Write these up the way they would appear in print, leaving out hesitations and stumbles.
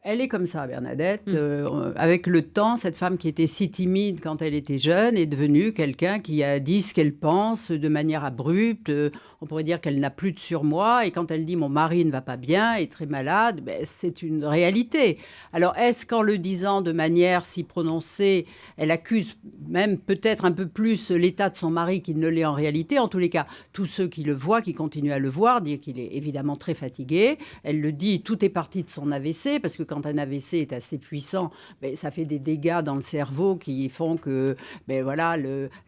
Elle est comme ça, Bernadette. Avec le temps, cette femme qui était si timide quand elle était jeune est devenue quelqu'un qui a dit ce qu'elle pense de manière abrupte. On pourrait dire qu'elle n'a plus de surmoi. Et quand elle dit « mon mari ne va pas bien, est très malade », c'est une réalité. Alors, est-ce qu'en le disant de manière si prononcée, elle accuse même peut-être un peu plus l'état de son mari qu'il ne l'est en réalité? En tous les cas, tous ceux qui le voient, qui continuent à le voir, disent qu'il est évidemment très fatigué. Elle le dit, tout est parti de son AVC, parce que quand un AVC est assez puissant, ça fait des dégâts dans le cerveau qui font que voilà,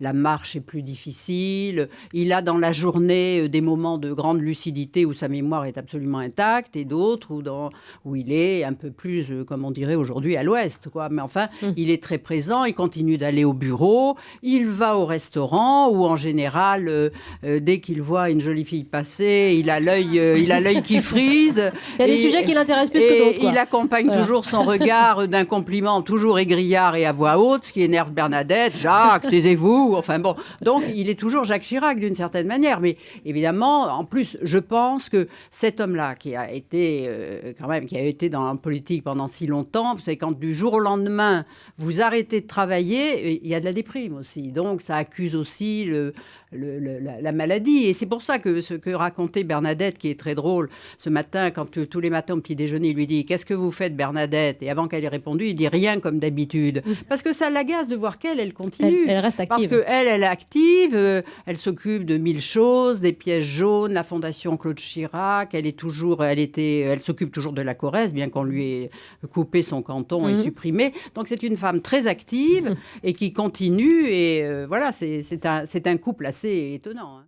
la marche est plus difficile. Il a dans la journée des moments de grande lucidité où sa mémoire est absolument intacte et d'autres où il est un peu plus, comme on dirait aujourd'hui, à l'ouest, quoi. Mais enfin, il est très présent, il continue d'aller au bureau, il va au restaurant où en général, dès qu'il voit une jolie fille passer, il a l'œil qui frise. Il y a des sujets qui l'intéressent plus que d'autres, quoi. Il accompagne toujours son regard d'un compliment toujours égrillard et à voix haute, ce qui énerve Bernadette. « Jacques, taisez-vous !» Enfin bon, donc il est toujours Jacques Chirac d'une certaine manière. Mais évidemment, en plus, je pense que cet homme-là, qui a été dans la politique pendant si longtemps, vous savez, quand du jour au lendemain, vous arrêtez de travailler, il y a de la déprime aussi. Donc ça accuse aussi la maladie. Et c'est pour ça que ce que racontait Bernadette, qui est très drôle, ce matin, quand tous les matins au petit déjeuner, il lui dit « Qu'est-ce que vous faites, Bernadette ?» Et avant qu'elle ait répondu, il dit « Rien comme d'habitude. » Parce que ça l'agace de voir qu'elle continue. Elle reste active. Parce qu'elle est active, elle s'occupe de 1000 choses, des pièces jaunes, la Fondation Claude Chirac, elle s'occupe toujours de la Corrèze, bien qu'on lui ait coupé son canton et supprimé. Donc c'est une femme très active et qui continue. Et voilà, c'est un couple assez étonnant.